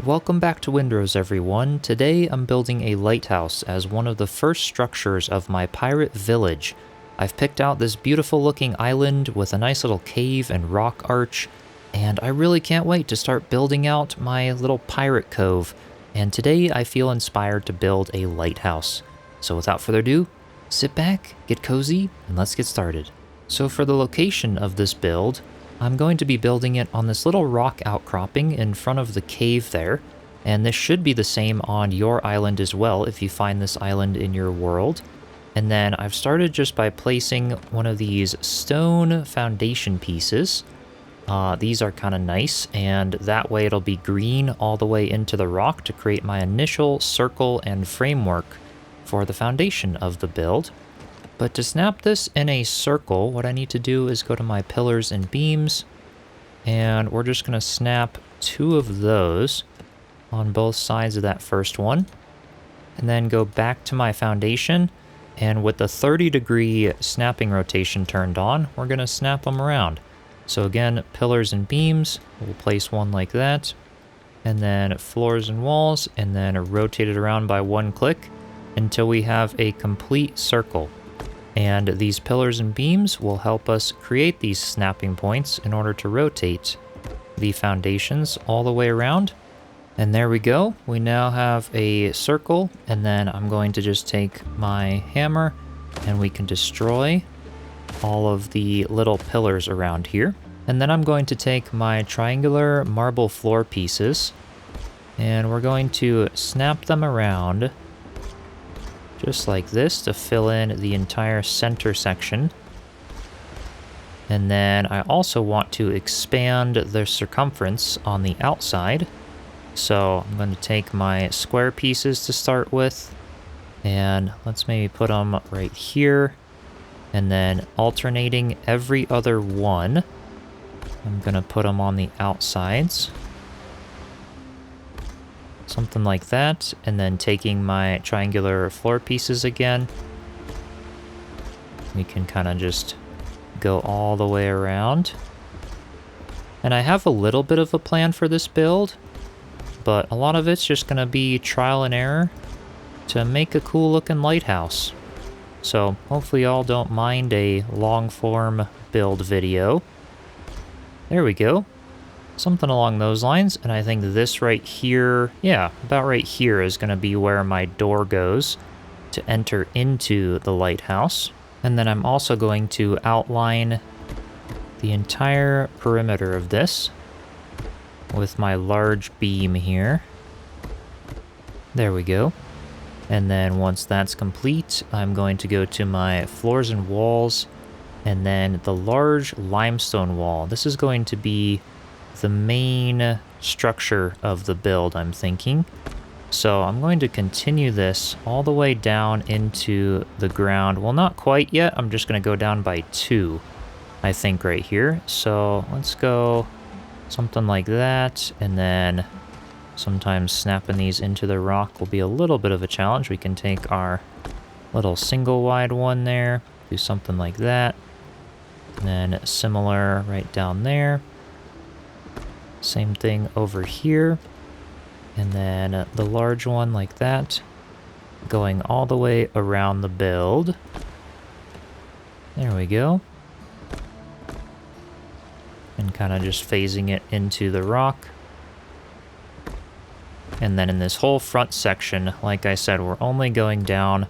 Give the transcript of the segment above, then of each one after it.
Welcome back to Windrose, everyone. Today I'm building a lighthouse as one of the first structures of my pirate village. I've picked out this beautiful looking island with a nice little cave and rock arch, and I really can't wait to start building out my little pirate cove. And today I feel inspired to build a lighthouse. So without further ado, sit back, get cozy, and let's get started. So for the location of this build, I'm going to be building it on this little rock outcropping in front of the cave there, and this should be the same on your island as well if you find this island in your world. And then I've started just by placing one of these stone foundation pieces. These are kind of nice, and that way it'll be green all the way into the rock to create my initial circle and framework for the foundation of the build. But to snap this in a circle, what I need to do is go to my pillars and beams, and we're just going to snap two of those on both sides of that first one, and then go back to my foundation, and with the 30-degree snapping rotation turned on, we're going to snap them around. So again, pillars and beams, we'll place one like that, and then floors and walls, and then rotate it around by one click until we have a complete circle. And these pillars and beams will help us create these snapping points in order to rotate the foundations all the way around. And there we go. We now have a circle, and then I'm going to just take my hammer and we can destroy all of the little pillars around here. And then I'm going to take my triangular marble floor pieces and we're going to snap them around just like this to fill in the entire center section. And then I also want to expand the circumference on the outside. So I'm going to take my square pieces to start with, and let's maybe put them right here, and then alternating every other one. I'm going to put them on the outsides. Something like that, and then taking my triangular floor pieces again, we can kind of just go all the way around. And I have a little bit of a plan for this build, but a lot of it's just going to be trial and error to make a cool looking lighthouse. So hopefully y'all don't mind a long form build video. There we go. Something along those lines, and I think this right here, yeah, about right here is going to be where my door goes to enter into the lighthouse. And then I'm also going to outline the entire perimeter of this with my large beam here. There we go. And then once that's complete, I'm going to go to my floors and walls, and then the large limestone wall. This is going to be the main structure of the build, I'm thinking. So I'm going to continue this all the way down into the ground. Well, not quite yet. I'm just going to go down by 2, I think, right here. So let's go something like that. And then sometimes snapping these into the rock will be a little bit of a challenge. We can take our little single wide one there, do something like that. And then similar right down there. Same thing over here, and then the large one like that, going all the way around the build. There we go. And kind of just phasing it into the rock. And then in this whole front section, like I said, we're only going down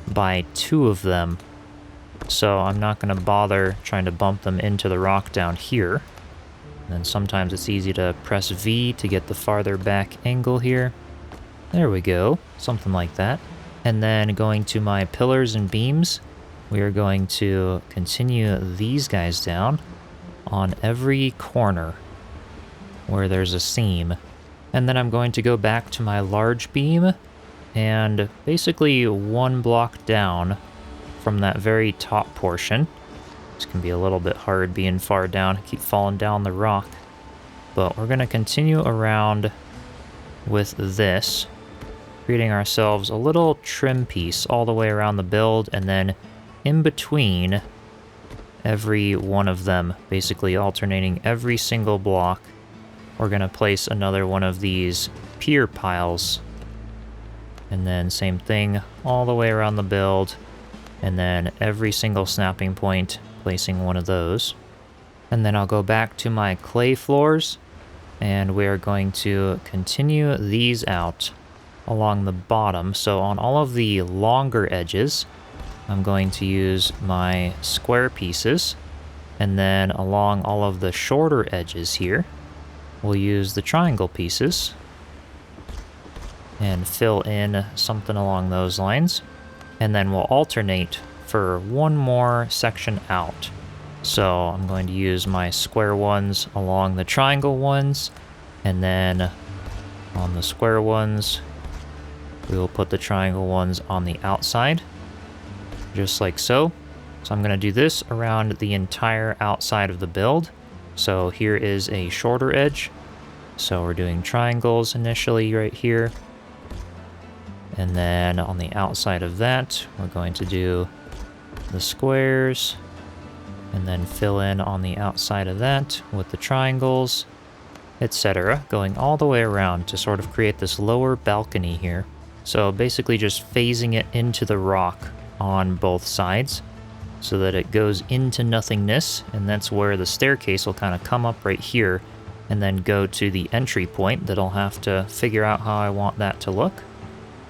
by 2 of them. So I'm not going to bother trying to bump them into the rock down here. And then sometimes it's easy to press V to get the farther back angle here. There we go, something like that. And then going to my pillars and beams, we are going to continue these guys down on every corner where there's a seam. And then I'm going to go back to my large beam and basically 1 block down from that very top portion. This can be a little bit hard being far down, keep falling down the rock. But we're going to continue around with this, creating ourselves a little trim piece all the way around the build, and then in between every one of them, basically alternating every single block, we're going to place another one of these pier piles. And then same thing all the way around the build. And then every single snapping point, placing one of those. And then I'll go back to my clay floors, and we are going to continue these out along the bottom. So on all of the longer edges, I'm going to use my square pieces, and then along all of the shorter edges here, we'll use the triangle pieces and fill in something along those lines. And then we'll alternate for one more section out. So I'm going to use my square ones along the triangle ones, and then on the square ones, we will put the triangle ones on the outside, just like so. So I'm going to do this around the entire outside of the build. So here is a shorter edge. So we're doing triangles initially right here. And then on the outside of that, we're going to do the squares, and then fill in on the outside of that with the triangles, etc., going all the way around to sort of create this lower balcony here. So basically just phasing it into the rock on both sides so that it goes into nothingness, and that's where the staircase will kind of come up right here and then go to the entry point that I'll have to figure out how I want that to look.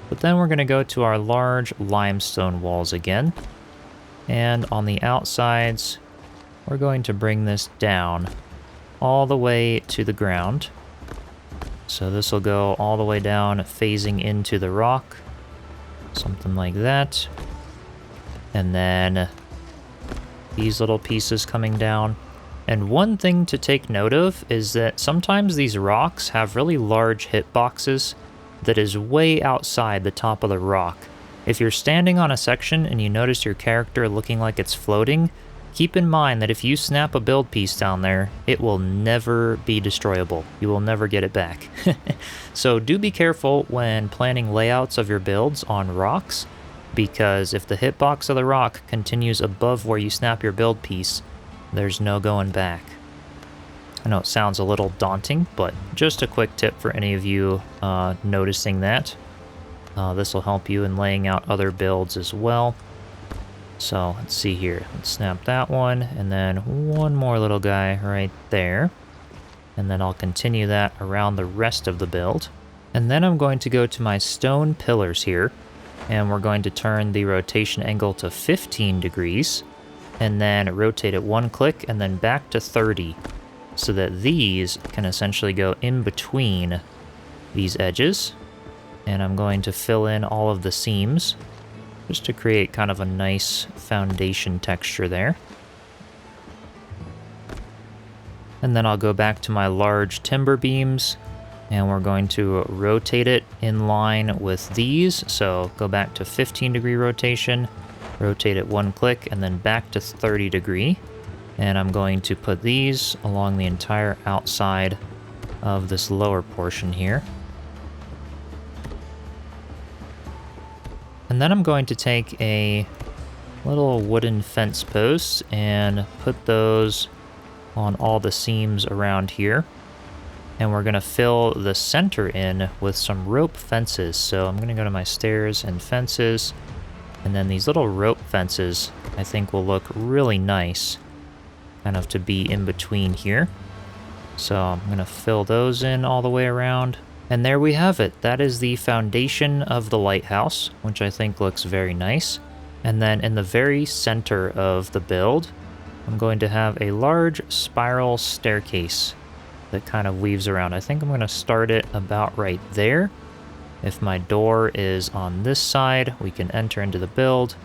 But then we're going to go to our large limestone walls again, and on the outsides, we're going to bring this down all the way to the ground. So this will go all the way down, phasing into the rock, something like that. And then these little pieces coming down. And one thing to take note of is that sometimes these rocks have really large hitboxes that is way outside the top of the rock. If you're standing on a section and you notice your character looking like it's floating, keep in mind that if you snap a build piece down there, it will never be destroyable. You will never get it back. So do be careful when planning layouts of your builds on rocks, because if the hitbox of the rock continues above where you snap your build piece, there's no going back. I know it sounds a little daunting, but just a quick tip for any of you noticing that. This will help you in laying out other builds as well. So let's see here. Let's snap that one, and then one more little guy right there. And then I'll continue that around the rest of the build. And then I'm going to go to my stone pillars here, and we're going to turn the rotation angle to 15 degrees, and then rotate it one click and then back to 30. So that these can essentially go in between these edges. And I'm going to fill in all of the seams just to create kind of a nice foundation texture there. And then I'll go back to my large timber beams, and we're going to rotate it in line with these. So go back to 15-degree rotation, rotate it one click, and then back to 30-degree. And I'm going to put these along the entire outside of this lower portion here. And then I'm going to take a little wooden fence post and put those on all the seams around here. And we're going to fill the center in with some rope fences. So I'm going to go to my stairs and fences. And then these little rope fences I think will look really nice, kind of to be in between here. So I'm going to fill those in all the way around. And there we have it. That is the foundation of the lighthouse, which I think looks very nice. And then in the very center of the build, I'm going to have a large spiral staircase that kind of weaves around. I think I'm going to start it about right there. If my door is on this side, we can enter into the build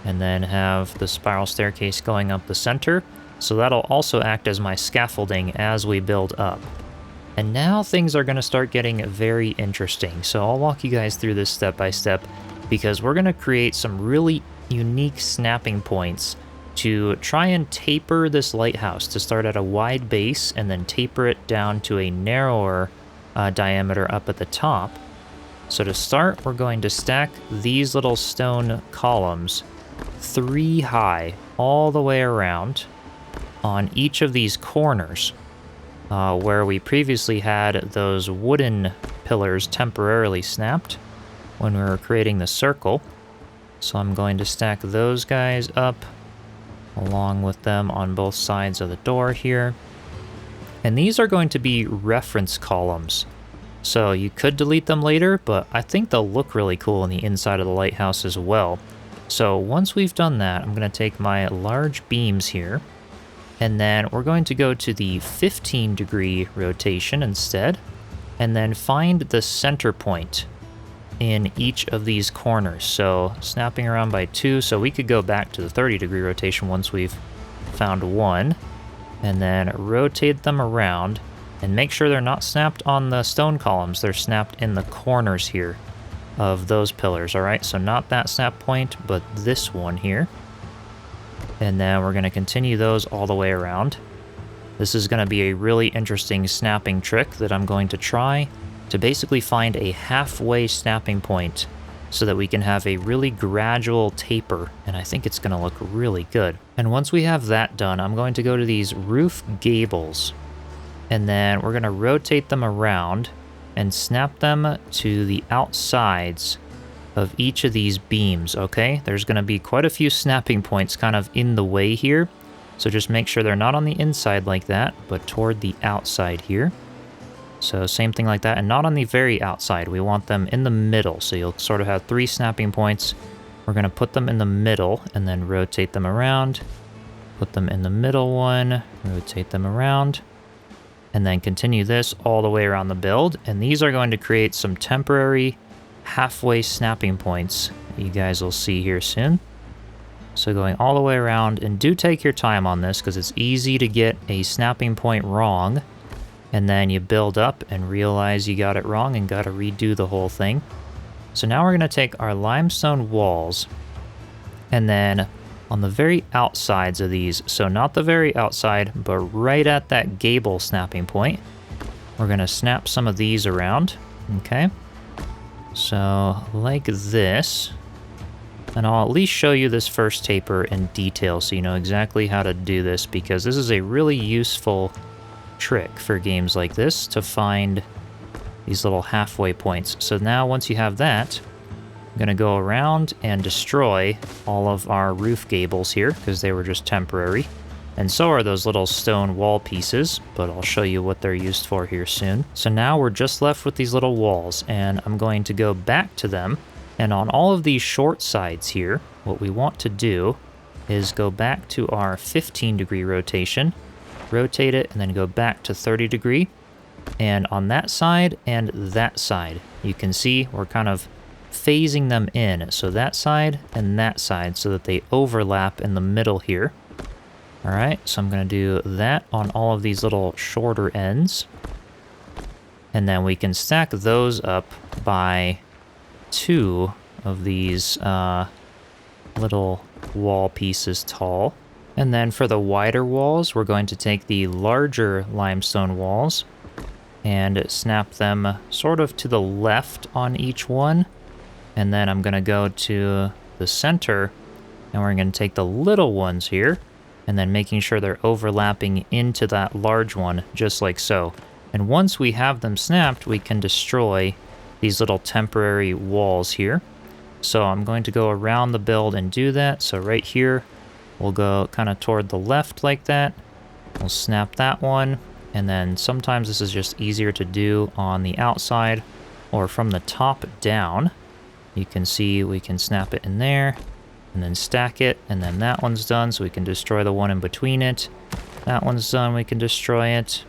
and then have the spiral staircase going up the center. So that'll also act as my scaffolding as we build up. And now things are going to start getting very interesting. So I'll walk you guys through this step by step, because we're going to create some really unique snapping points to try and taper this lighthouse to start at a wide base and then taper it down to a narrower diameter up at the top. So to start, we're going to stack these little stone columns 3 high all the way around on each of these corners where we previously had those wooden pillars temporarily snapped when we were creating the circle. So I'm going to stack those guys up along with them on both sides of the door here. And these are going to be reference columns. So you could delete them later, but I think they'll look really cool on the inside of the lighthouse as well. So once we've done that, I'm going to take my large beams here, and then we're going to go to the 15-degree rotation instead, and then find the center point in each of these corners. So snapping around by 2, so we could go back to the 30-degree rotation once we've found one, and then rotate them around, and make sure they're not snapped on the stone columns, they're snapped in the corners here of those pillars, alright? So not that snap point, but this one here. And then we're going to continue those all the way around. This is going to be a really interesting snapping trick that I'm going to try to basically find a halfway snapping point so that we can have a really gradual taper, and I think it's going to look really good. And once we have that done, I'm going to go to these roof gables, and then we're going to rotate them around and snap them to the outsides of each of these beams, okay? There's going to be quite a few snapping points kind of in the way here, so just make sure they're not on the inside like that, but toward the outside here. So same thing like that, and not on the very outside. We want them in the middle, so you'll sort of have 3 snapping points. We're going to put them in the middle and then rotate them around. Put them in the middle one, rotate them around, and then continue this all the way around the build. And these are going to create some temporary halfway snapping points you guys will see here soon. So going all the way around, and do take your time on this because it's easy to get a snapping point wrong, and then you build up and realize you got it wrong and got to redo the whole thing. So now we're going to take our limestone walls, and then on the very outsides of these, so not the very outside, but right at that gable snapping point, we're going to snap some of these around, okay? So like this, and I'll at least show you this first taper in detail so you know exactly how to do this, because this is a really useful trick for games like this to find these little halfway points. So now once you have that, I'm going to go around and destroy all of our roof gables here because they were just temporary. And so are those little stone wall pieces, but I'll show you what they're used for here soon. So now we're just left with these little walls, and I'm going to go back to them. And on all of these short sides here, what we want to do is go back to our 15-degree rotation, rotate it, and then go back to 30-degree. And on that side and that side, you can see we're kind of phasing them in. So that side and that side so that they overlap in the middle here. All right, so I'm going to do that on all of these little shorter ends. And then we can stack those up by 2 of these little wall pieces tall. And then for the wider walls, we're going to take the larger limestone walls and snap them sort of to the left on each one. And then I'm going to go to the center, and we're going to take the little ones here, and then making sure they're overlapping into that large one, just like so. And once we have them snapped, we can destroy these little temporary walls here. So I'm going to go around the build and do that. So right here, we'll go kind of toward the left like that. We'll snap that one. And then sometimes this is just easier to do on the outside or from the top down. You can see we can snap it in there and then stack it, and then that one's done, so we can destroy the one in between it. That one's done, we can destroy it.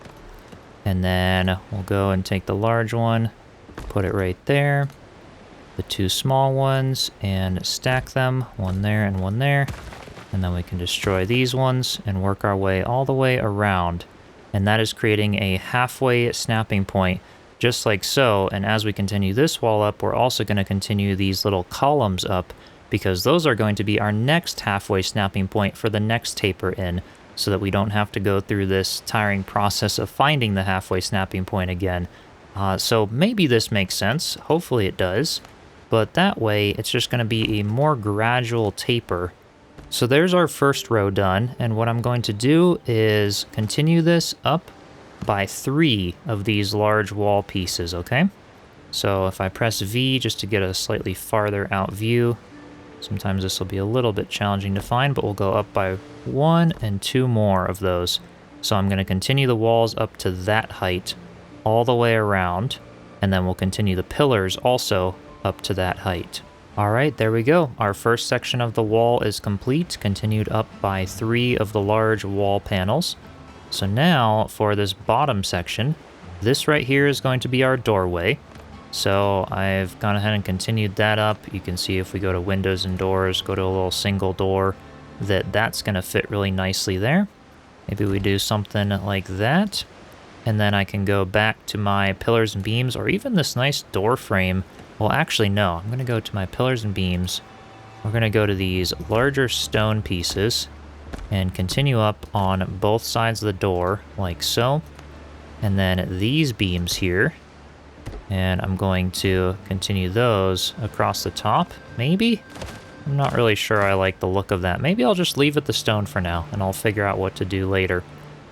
And then we'll go and take the large one, put it right there, the 2 small ones, and stack them, one there and one there. And then we can destroy these ones and work our way all the way around. And that is creating a halfway snapping point, just like so. And as we continue this wall up, we're also going to continue these little columns up, because those are going to be our next halfway snapping point for the next taper in, so that we don't have to go through this tiring process of finding the halfway snapping point again. So maybe this makes sense. Hopefully it does. But that way, it's just going to be a more gradual taper. So there's our first row done, and what I'm going to do is continue this up by 3 of these large wall pieces, okay? So if I press V just to get a slightly farther out view, sometimes this will be a little bit challenging to find, but we'll go up by 1 and 2 more of those. So I'm going to continue the walls up to that height all the way around, and then we'll continue the pillars also up to that height. All right, there we go. Our first section of the wall is complete, continued up by 3 of the large wall panels. So now for this bottom section, this right here is going to be our doorway. So I've gone ahead and continued that up. You can see if we go to windows and doors, go to a little single door, that's going to fit really nicely there. Maybe we do something like that. And then I can go back to my pillars and beams, or even this nice door frame. Well, actually, no. I'm going to go to my pillars and beams. We're going to go to these larger stone pieces and continue up on both sides of the door, like so. And then these beams here. And I'm going to continue those across the top, maybe? I'm not really sure I like the look of that. Maybe I'll just leave it the stone for now, and I'll figure out what to do later.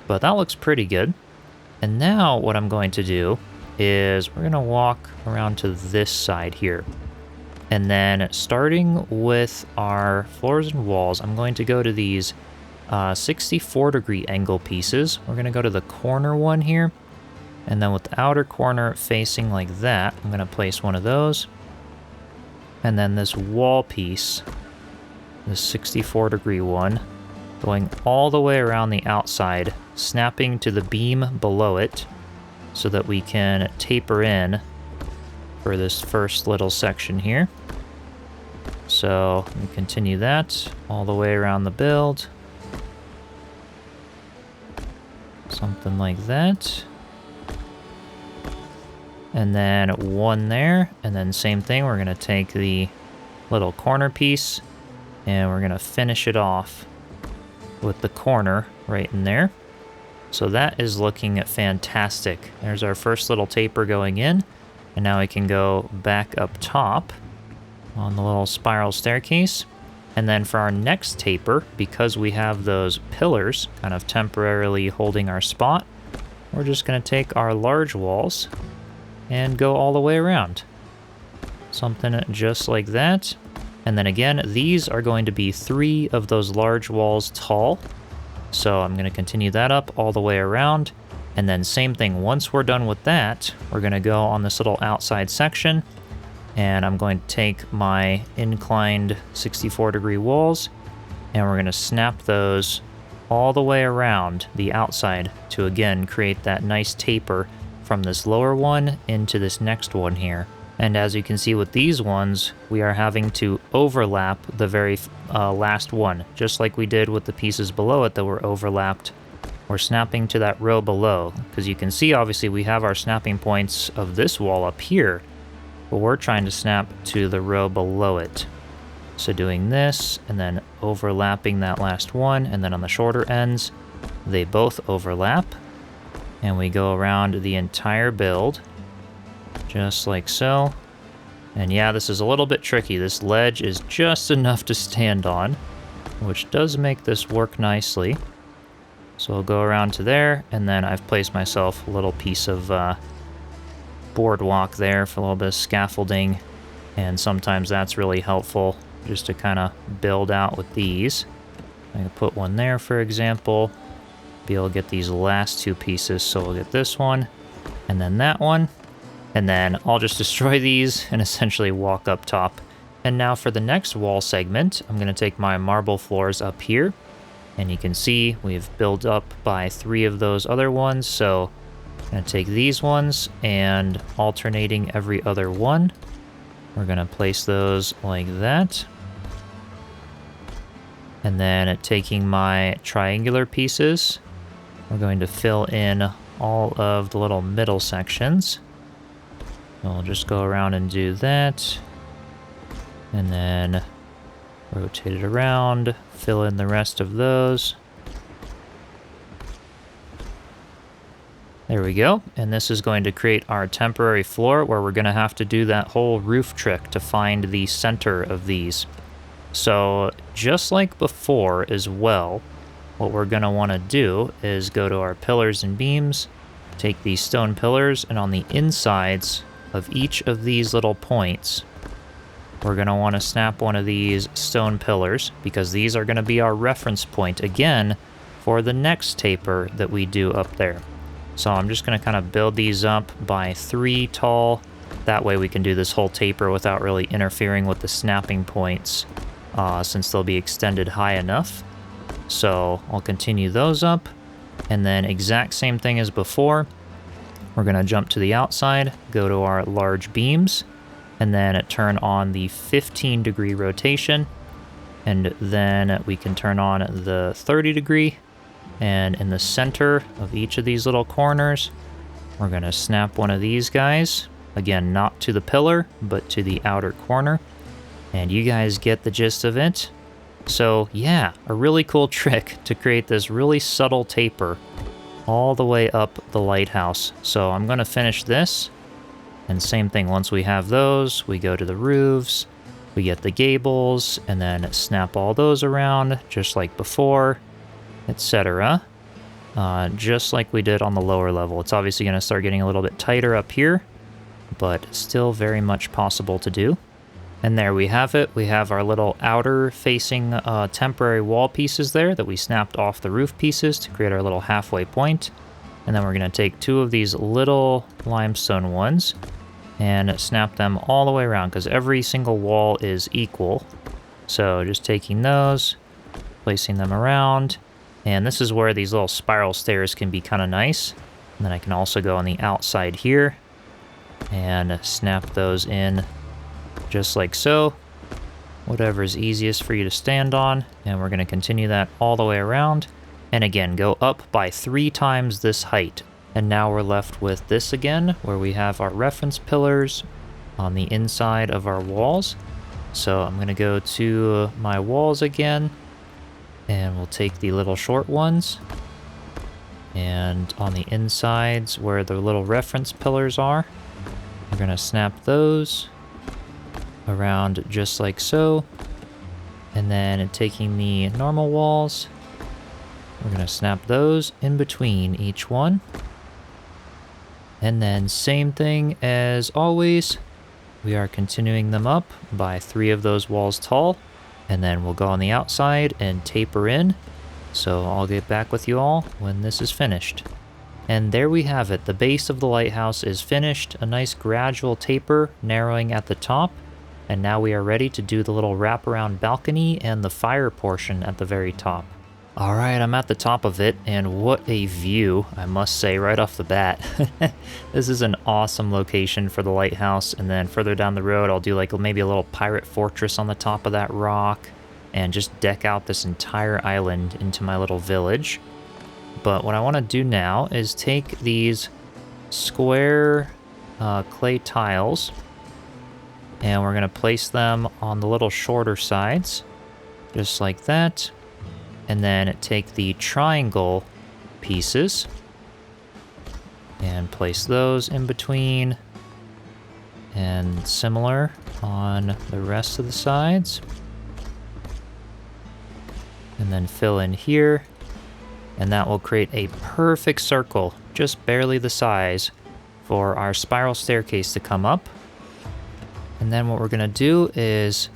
But that looks pretty good. And now what I'm going to do is we're going to walk around to this side here. And then starting with our floors and walls, I'm going to go to these 64-degree angle pieces. We're going to go to the corner one here. And then with the outer corner facing like that, I'm going to place one of those. And then this wall piece, this 64-degree one, going all the way around the outside, snapping to the beam below it so that we can taper in for this first little section here. So we continue that all the way around the build. Something like that. And then one there, and then same thing, we're going to take the little corner piece and we're going to finish it off with the corner right in there. So that is looking fantastic. There's our first little taper going in, and now we can go back up top on the little spiral staircase. And then for our next taper, because we have those pillars kind of temporarily holding our spot, we're just going to take our large walls and go all the way around. Something just like that. And then again, these are going to be 3 of those large walls tall. So I'm going to continue that up all the way around. And then same thing, once we're done with that, we're going to go on this little outside section. And I'm going to take my inclined 64-degree walls, and we're going to snap those all the way around the outside to again create that nice taper from this lower one into this next one here. And as you can see with these ones, we are having to overlap the very last one, just like we did with the pieces below it that were overlapped. We're snapping to that row below, because you can see obviously we have our snapping points of this wall up here, but we're trying to snap to the row below it. So doing this, and then overlapping that last one, and then on the shorter ends, they both overlap. And we go around the entire build, just like so. And yeah, this is a little bit tricky. This ledge is just enough to stand on, which does make this work nicely. So I'll go around to there, and then I've placed myself a little piece of boardwalk there for a little bit of scaffolding. And sometimes that's really helpful just to kind of build out with these. I can put one there, for example. Be able to get these last 2 pieces, so we'll get this one and then that one, and then I'll just destroy these and essentially walk up top. And now for the next wall segment, I'm going to take my marble floors up here, and you can see we've built up by 3 of those other ones, so I'm going to take these ones and alternating every other one, we're going to place those like that. And then taking my triangular pieces, we're going to fill in all of the little middle sections. I'll just go around and do that. And then rotate it around, fill in the rest of those. There we go. And this is going to create our temporary floor where we're going to have to do that whole roof trick to find the center of these. So just like before as well, what we're going to want to do is go to our pillars and beams, take these stone pillars, and on the insides of each of these little points, we're going to want to snap one of these stone pillars, because these are going to be our reference point again for the next taper that we do up there. So I'm just going to kind of build these up by 3 tall. That way we can do this whole taper without really interfering with the snapping points, since they'll be extended high enough. So I'll continue those up, and then exact same thing as before. We're going to jump to the outside, go to our large beams, and then turn on the 15-degree rotation, and then we can turn on the 30-degree, and in the center of each of these little corners, we're going to snap one of these guys. Again, not to the pillar, but to the outer corner, and you guys get the gist of it. So yeah, a really cool trick to create this really subtle taper all the way up the lighthouse. So I'm going to finish this. And same thing, once we have those, we go to the roofs, we get the gables, and then snap all those around, just like before, etc. Just like we did on the lower level. It's obviously going to start getting a little bit tighter up here, but still very much possible to do. And there we have it. We have our little outer-facing temporary wall pieces there that we snapped off the roof pieces to create our little halfway point. And then we're going to take 2 of these little limestone ones and snap them all the way around, because every single wall is equal. So just taking those, placing them around, and this is where these little spiral stairs can be kind of nice. And then I can also go on the outside here and snap those in just like so. Whatever is easiest for you to stand on, and we're going to continue that all the way around. And again, go up by 3 times this height. And now we're left with this again, where we have our reference pillars on the inside of our walls. So I'm going to go to my walls again, and we'll take the little short ones. And on the insides where the little reference pillars are, we're going to snap those around just like so. And then taking the normal walls, we're going to snap those in between each one. And then same thing as always, we are continuing them up by 3 of those walls tall, and then we'll go on the outside and taper in. So I'll get back with you all when this is finished. And there we have it. The base of the lighthouse is finished, a nice gradual taper narrowing at the top. And now we are ready to do the little wraparound balcony and the fire portion at the very top. All right, I'm at the top of it, and what a view, I must say, right off the bat. This is an awesome location for the lighthouse, and then further down the road, I'll do like maybe a little pirate fortress on the top of that rock, and just deck out this entire island into my little village. But what I want to do now is take these square clay tiles, and we're going to place them on the little shorter sides, just like that. And then take the triangle pieces and place those in between, and similar on the rest of the sides. And then fill in here, and that will create a perfect circle, just barely the size, for our spiral staircase to come up. And then what we're going to do is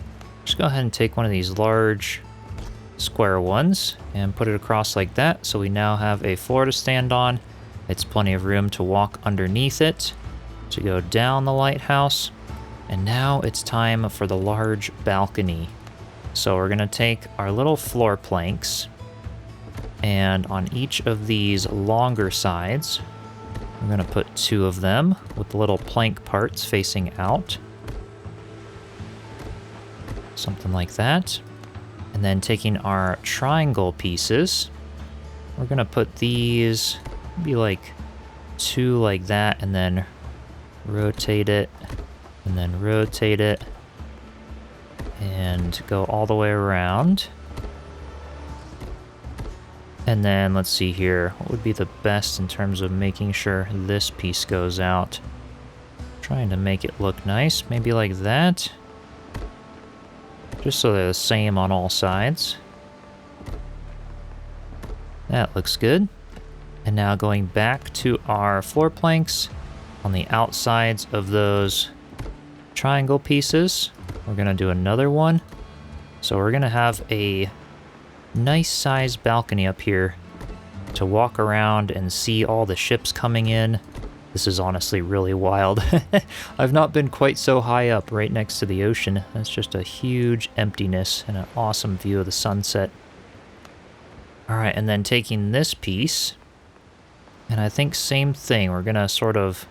just go ahead and take one of these large square ones and put it across like that, so we now have a floor to stand on. It's plenty of room to walk underneath it to go down the lighthouse. And now it's time for the large balcony. So we're going to take our little floor planks, and on each of these longer sides, we're going to put 2 of them with the little plank parts facing out. Something like that. And then taking our triangle pieces, we're going to put these, maybe like 2 like that, and then rotate it, and then rotate it, and go all the way around. And then let's see here, what would be the best in terms of making sure this piece goes out? Trying to make it look nice, maybe like that. Just so they're the same on all sides. That looks good. And now going back to our floor planks on the outsides of those triangle pieces, we're going to do another one. So we're going to have a nice sized balcony up here to walk around and see all the ships coming in. This is honestly really wild. I've not been quite so high up right next to the ocean. That's just a huge emptiness and an awesome view of the sunset. All right, and then taking this piece, and I think same thing. We're gonna sort of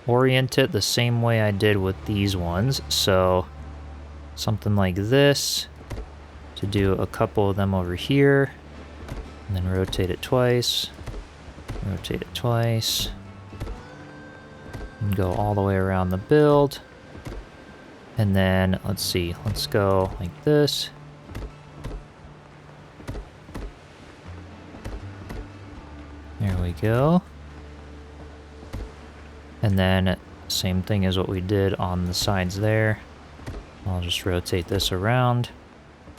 orient it the same way I did with these ones. So something like this, to do a couple of them over here, and then rotate it twice, and go all the way around the build. And then, let's see, let's go like this. There we go. And then, same thing as what we did on the sides there. I'll just rotate this around.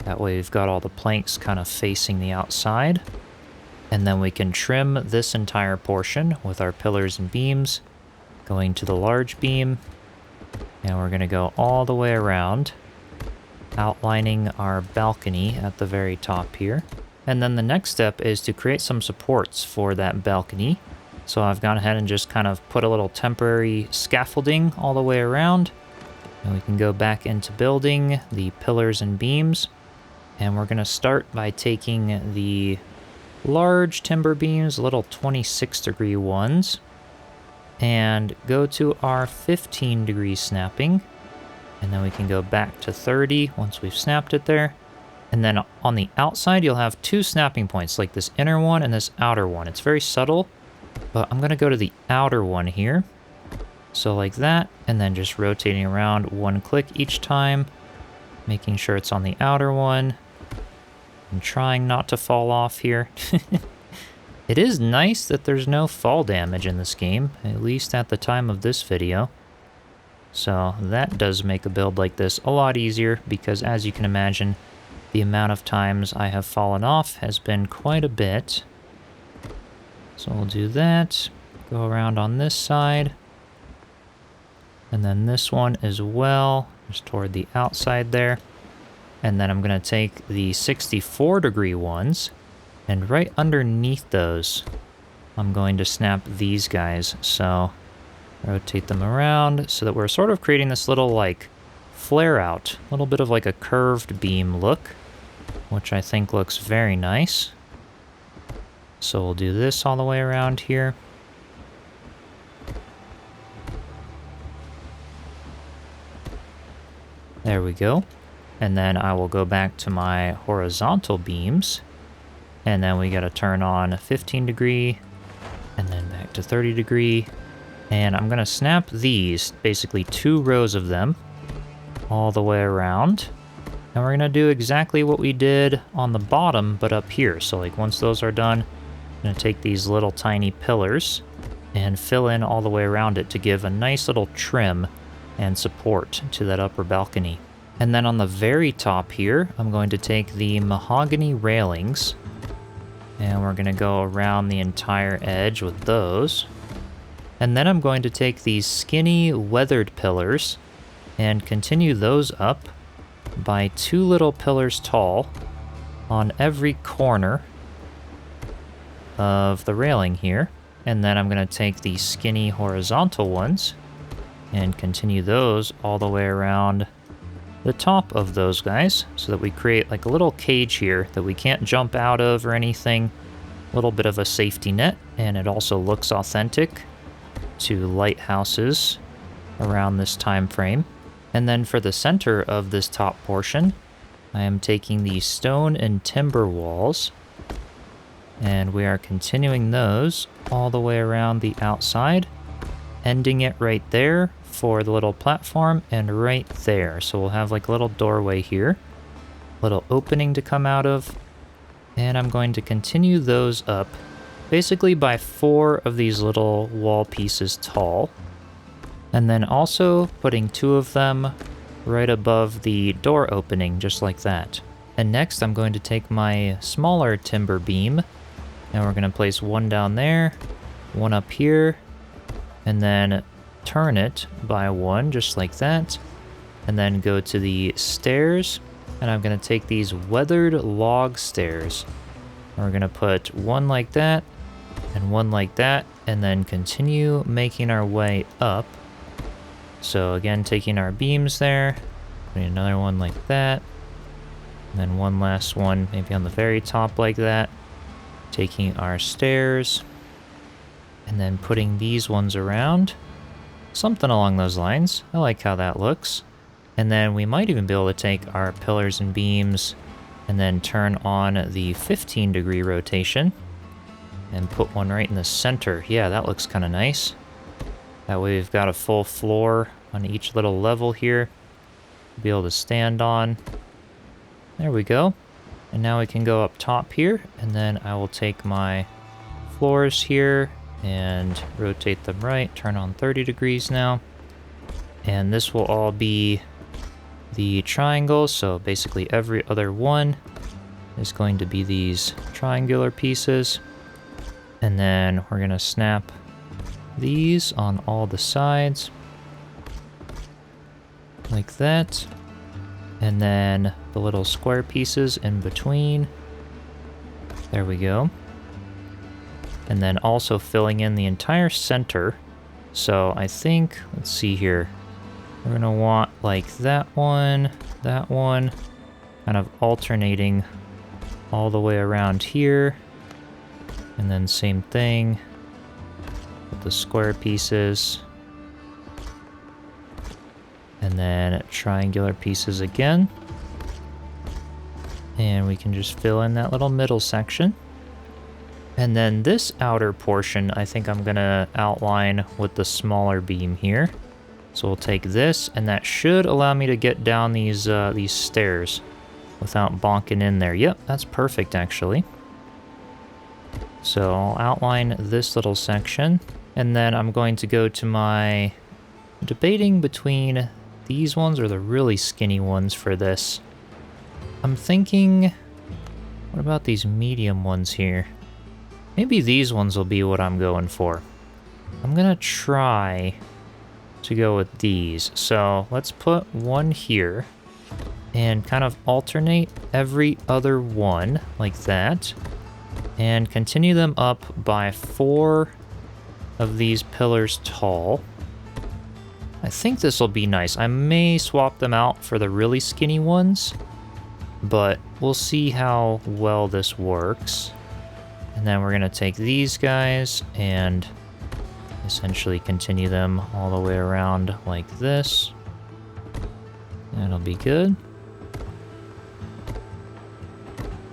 That way we've got all the planks kind of facing the outside. And then we can trim this entire portion with our pillars and beams, going to the large beam. And we're going to go all the way around, outlining our balcony at the very top here. And then the next step is to create some supports for that balcony. So I've gone ahead and just kind of put a little temporary scaffolding all the way around. And we can go back into building the pillars and beams. And we're going to start by taking the large timber beams, little 26-degree ones, and go to our 15-degree snapping. And then we can go back to 30 once we've snapped it there. And then on the outside, you'll have two snapping points, like this inner one and this outer one. It's very subtle, but I'm going to go to the outer one here. So like that, and then just rotating around one click each time, making sure it's on the outer one. I'm trying not to fall off here. It is nice that there's no fall damage in this game, at least at the time of this video. So that does make a build like this a lot easier, because as you can imagine, the amount of times I have fallen off has been quite a bit. So we'll do that, go around on this side, and then this one as well, just toward the outside there. And then I'm going to take the 64-degree ones, and right underneath those, I'm going to snap these guys. So rotate them around so that we're sort of creating this little like flare out, a little bit of like a curved beam look, which I think looks very nice. So we'll do this all the way around here. There we go. And then I will go back to my horizontal beams. And then we got to turn on 15 degree and then back to 30 degree. And I'm going to snap these, basically 2 rows of them, all the way around. And we're going to do exactly what we did on the bottom, but up here. So like once those are done, I'm going to take these little tiny pillars and fill in all the way around it to give a nice little trim and support to that upper balcony. And then on the very top here, I'm going to take the mahogany railings, and we're going to go around the entire edge with those. And then I'm going to take these skinny weathered pillars and continue those up by 2 little pillars tall on every corner of the railing here. And then I'm going to take these skinny horizontal ones and continue those all the way around the top of those guys, so that we create like a little cage here that we can't jump out of or anything. A little bit of a safety net, and it also looks authentic to lighthouses around this time frame. And then for the center of this top portion, I am taking the stone and timber walls, and we are continuing those all the way around the outside, ending it right there for the little platform, and right there. So we'll have like a little doorway here, little opening to come out of, and I'm going to continue those up basically by 4 of these little wall pieces tall, and then also putting 2 of them right above the door opening, just like that. And next I'm going to take my smaller timber beam Now we're going to place one down there, one up here, and then turn it by one, just like that. And then go to the stairs, and I'm going to take these weathered log stairs. And we're going to put one like that, and one like that, and then continue making our way up. So again, taking our beams there, putting another one like that, and then one last one, maybe on the very top like that. Taking our stairs, and then putting these ones around. Something along those lines. I like how that looks. And then we might even be able to take our pillars and beams and then turn on the 15-degree rotation and put one right in the center. Yeah, that looks kind of nice. That way we've got a full floor on each little level here to be able to stand on. There we go. And now we can go up top here, and then I will take my floors here and rotate them right, turn on 30 degrees now. And this will all be the triangles, so basically every other one is going to be these triangular pieces. And then we're gonna snap these on all the sides, like that. And then the little square pieces in between. There we go. And then also filling in the entire center. So I think, let's see here. We're going to want like that one, kind of alternating all the way around here. And then same thing with the square pieces. And then triangular pieces again. And we can just fill in that little middle section. And then this outer portion, I think I'm gonna outline with the smaller beam here. So we'll take this, and that should allow me to get down these stairs without bonking in there. Yep, that's perfect actually. So I'll outline this little section, and then I'm going to go to my debating between these ones or the really skinny ones for this. I'm thinking, what about these medium ones here? Maybe these ones will be what I'm going for. I'm gonna try to go with these. So let's put one here and kind of alternate every other one like that, and continue them up by 4 of these pillars tall. I think this will be nice. I may swap them out for the really skinny ones, but we'll see how well this works. And then we're going to take these guys and essentially continue them all the way around like this. That'll be good.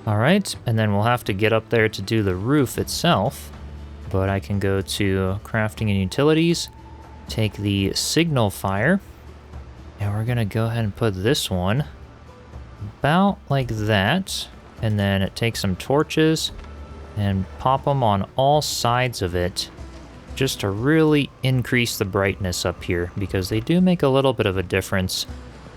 Alright, and then we'll have to get up there to do the roof itself. But I can go to crafting and utilities, take the signal fire, and we're going to go ahead and put this one about like that. And then take some torches and pop them on all sides of it, just to really increase the brightness up here, because they do make a little bit of a difference,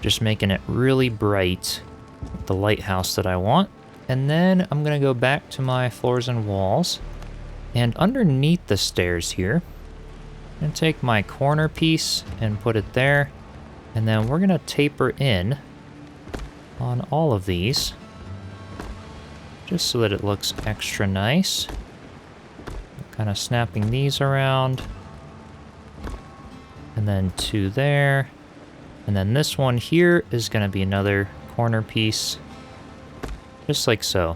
just making it really bright with the lighthouse that I want. And then I'm going to go back to my floors and walls, and underneath the stairs here, I'm going to take my corner piece and put it there, and then we're going to taper in on all of these, just so that it looks extra nice. Kind of snapping these around. And then 2 there. And then this one here is going to be another corner piece. Just like so.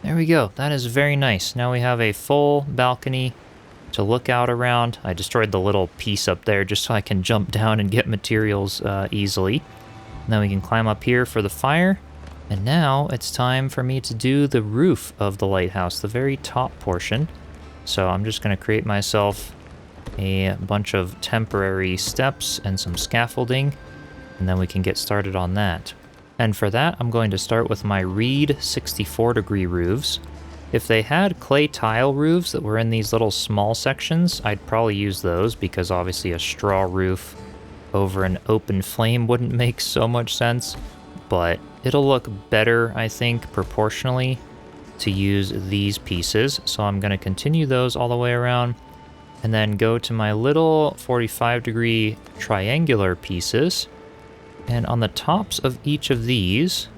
There we go. That is very nice. Now we have a full balcony to look out around. I destroyed the little piece up there just so I can jump down and get materials easily. And then we can climb up here for the fire. And now it's time for me to do the roof of the lighthouse, the very top portion. So I'm just going to create myself a bunch of temporary steps and some scaffolding, and then we can get started on that. And for that, I'm going to start with my reed 64-degree roofs. If they had clay tile roofs that were in these little small sections, I'd probably use those, because obviously a straw roof over an open flame wouldn't make so much sense. But it'll look better, I think, proportionally to use these pieces. So I'm going to continue those all the way around and then go to my little 45-degree triangular pieces. And on the tops of each of these,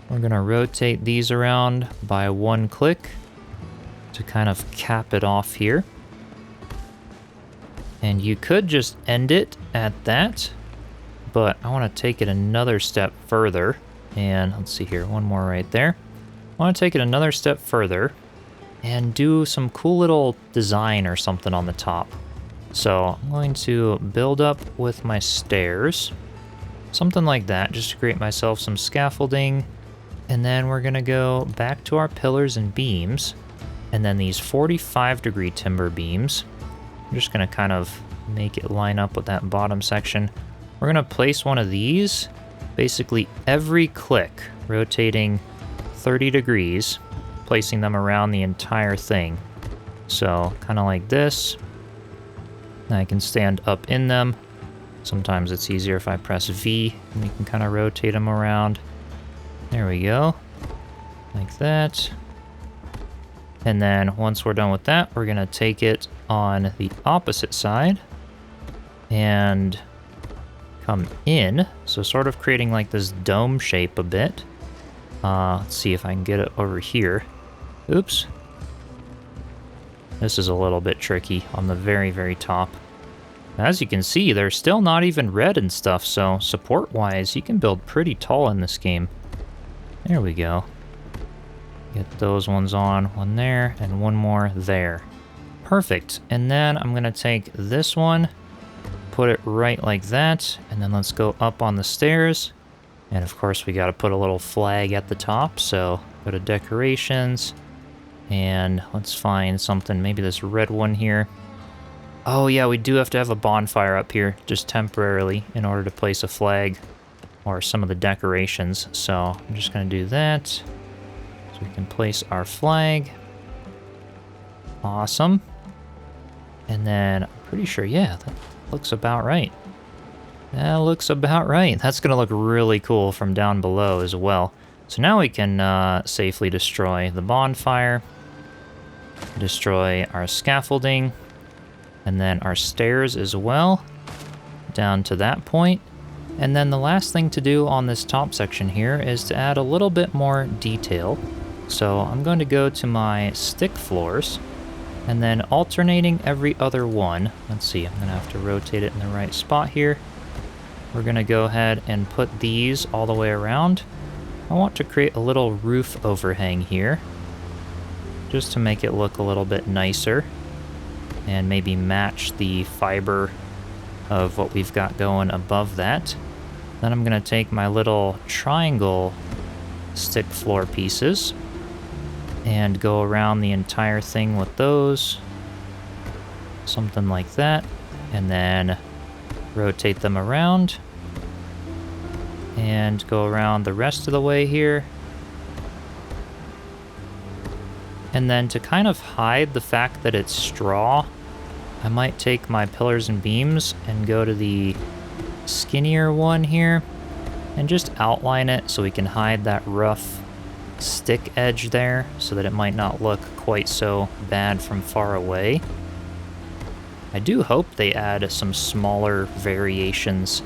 we're going to rotate these around by one click to kind of cap it off here. And you could just end it at that, but I want to take it another step further. And let's see here, one more right there. I want to take it another step further and do some cool little design or something on the top. So I'm going to build up with my stairs, something like that, just to create myself some scaffolding. And then we're going to go back to our pillars and beams, and then these 45-degree timber beams. I'm just going to kind of make it line up with that bottom section. We're going to place one of these basically every click, rotating 30 degrees, placing them around the entire thing. So kind of like this. I can stand up in them. Sometimes it's easier if I press V, and we can kind of rotate them around. There we go, like that. And then once we're done with that, we're gonna take it on the opposite side and come in. So sort of creating like this dome shape a bit. Let's see if I can get it over here. Oops. This is a little bit tricky on the very, very top. As you can see, they're still not even red and stuff, so support-wise, you can build pretty tall in this game. There we go. Get those ones on, one there, and one more there. Perfect. And then I'm going to take this one, put it right like that, and then let's go up on the stairs. And of course, we got to put a little flag at the top, so go to decorations, and let's find something, maybe this red one here. Oh yeah, we do have to have a bonfire up here, just temporarily, in order to place a flag or some of the decorations. So I'm just going to do that, so we can place our flag. Awesome. And then I'm pretty sure, yeah, that looks about right. That looks about right. That's going to look really cool from down below as well. So now we can safely destroy the bonfire, destroy our scaffolding, and then our stairs as well, down to that point. And then the last thing to do on this top section here is to add a little bit more detail. So I'm going to go to my stick floors, and then alternating every other one. Let's see, I'm going to have to rotate it in the right spot here. We're going to go ahead and put these all the way around. I want to create a little roof overhang here, just to make it look a little bit nicer, and maybe match the fiber of what we've got going above that. Then I'm going to take my little triangle stick floor pieces and go around the entire thing with those. Something like that. And then rotate them around and go around the rest of the way here. And then to kind of hide the fact that it's straw, I might take my pillars and beams and go to the skinnier one here and just outline it so we can hide that rough stick edge there so that it might not look quite so bad from far away. I do hope they add some smaller variations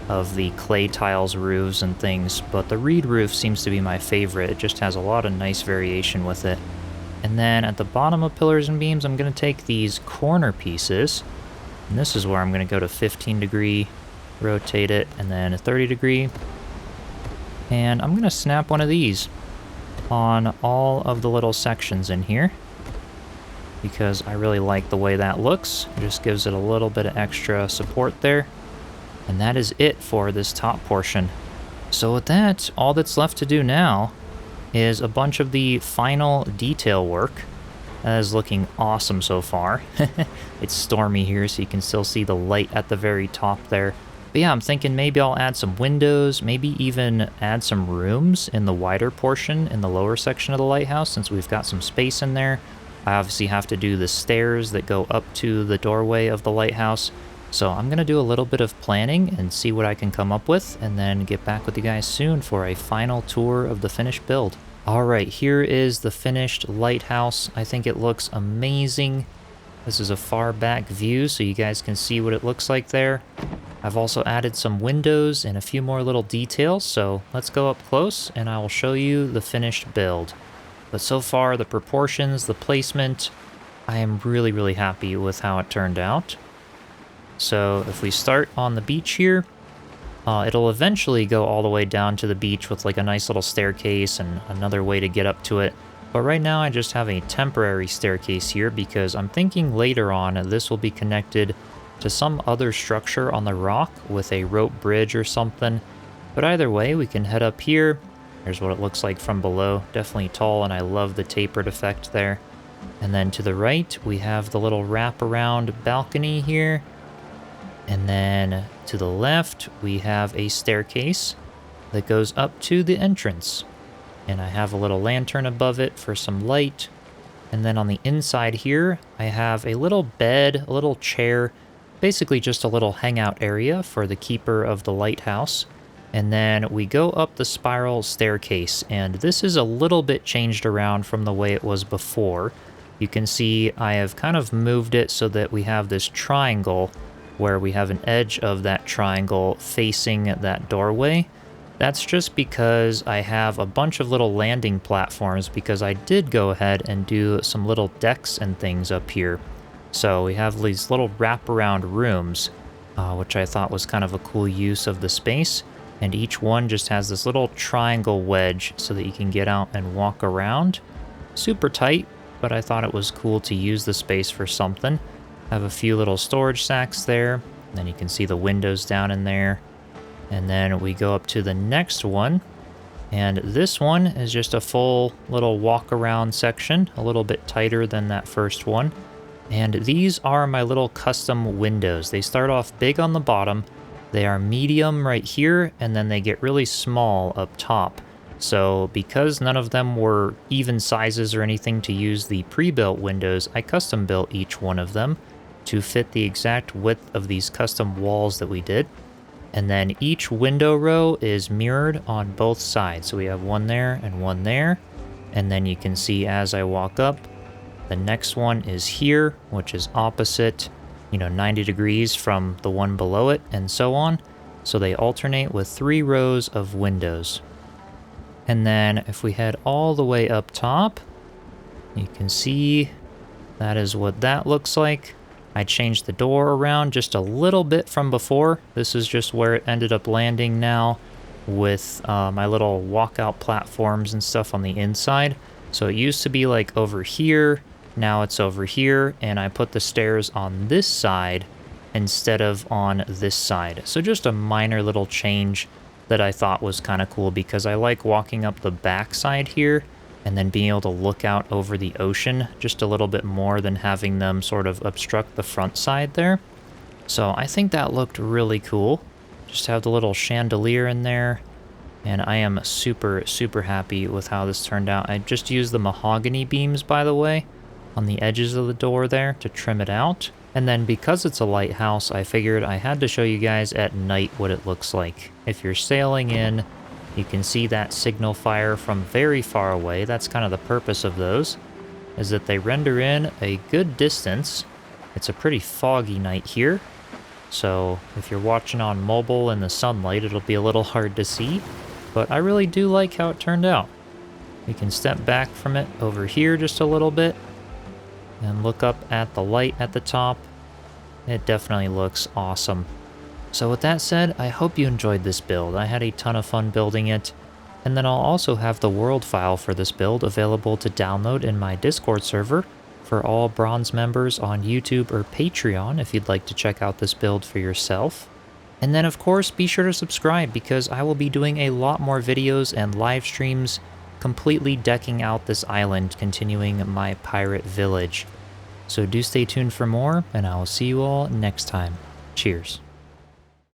of the clay tiles roofs and things, but the reed roof seems to be my favorite. It just has a lot of nice variation with it. And then at the bottom of pillars and beams, I'm going to take these corner pieces, and this is where I'm going to go to 15 degree, rotate it, and then a 30 degree. And I'm going to snap one of these on all of the little sections in here, because I really like the way that looks. It just gives it a little bit of extra support there. And that is it for this top portion. So with that, all that's left to do now is a bunch of the final detail work. That is looking awesome so far. It's stormy here, so you can still see the light at the very top there. But yeah, I'm thinking maybe I'll add some windows, maybe even add some rooms in the wider portion in the lower section of the lighthouse, since we've got some space in there. I obviously have to do the stairs that go up to the doorway of the lighthouse. So I'm going to do a little bit of planning and see what I can come up with, and then get back with you guys soon for a final tour of the finished build. Alright, here is the finished lighthouse. I think it looks amazing. This is a far back view so you guys can see what it looks like there. I've also added some windows and a few more little details, so let's go up close and I will show you the finished build. But so far, the proportions, the placement, I am really happy with how it turned out. So if we start on the beach here, it'll eventually go all the way down to the beach with like a nice little staircase and another way to get up to it. But right now I just have a temporary staircase here because I'm thinking later on this will be connected to some other structure on the rock with a rope bridge or something. But either way, we can head up here. Here's what it looks like from below. Definitely tall, and I love the tapered effect there. And then to the right, we have the little wraparound balcony here. And then to the left, we have a staircase that goes up to the entrance. And I have a little lantern above it for some light. And then on the inside here, I have a little bed, a little chair, basically just a little hangout area for the keeper of the lighthouse. And then we go up the spiral staircase, and this is a little bit changed around from the way it was before. You can see I have kind of moved it so that we have this triangle where we have an edge of that triangle facing that doorway. That's just because I have a bunch of little landing platforms because I did go ahead and do some little decks and things up here. So we have these little wraparound rooms, which I thought was kind of a cool use of the space. And each one just has this little triangle wedge so that you can get out and walk around. Super tight, but I thought it was cool to use the space for something. I have a few little storage sacks there. And then you can see the windows down in there. And then we go up to the next one. And this one is just a full little walk around section, a little bit tighter than that first one. And these are my little custom windows. They start off big on the bottom. They are medium right here, and then they get really small up top. So because none of them were even sizes or anything to use the pre-built windows, I custom built each one of them to fit the exact width of these custom walls that we did. And then each window row is mirrored on both sides. So we have one there and one there. And then you can see as I walk up, the next one is here, which is opposite, 90 degrees from the one below it, and so on. So they alternate with 3 rows of windows. And then if we head all the way up top, you can see that is what that looks like. I changed the door around just a little bit from before. This is just where it ended up landing now with my little walkout platforms and stuff on the inside. So it used to be like over here. Now it's over here, and I put the stairs on this side instead of on this side. So just a minor little change that I thought was kind of cool because I like walking up the back side here and then being able to look out over the ocean just a little bit more than having them sort of obstruct the front side there. So I think that looked really cool. Just have the little chandelier in there, and I am super happy with how this turned out. I just used the mahogany beams, by the way, on the edges of the door there to trim it out. And then because it's a lighthouse, I figured I had to show you guys at night what it looks like. If you're sailing in, you can see that signal fire from very far away. That's kind of the purpose of those, is that they render in a good distance. It's a pretty foggy night here, so if you're watching on mobile in the sunlight, it'll be a little hard to see, but I really do like how it turned out. We can step back from it over here just a little bit and look up at the light at the top. It definitely looks awesome. So with that said, I hope you enjoyed this build. I had a ton of fun building it. And then I'll also have the world file for this build available to download in my Discord server for all bronze members on YouTube or Patreon if you'd like to check out this build for yourself. And then of course, be sure to subscribe because I will be doing a lot more videos and live streams completely decking out this island, continuing my pirate village. So do stay tuned for more, and I will see you all next time. Cheers.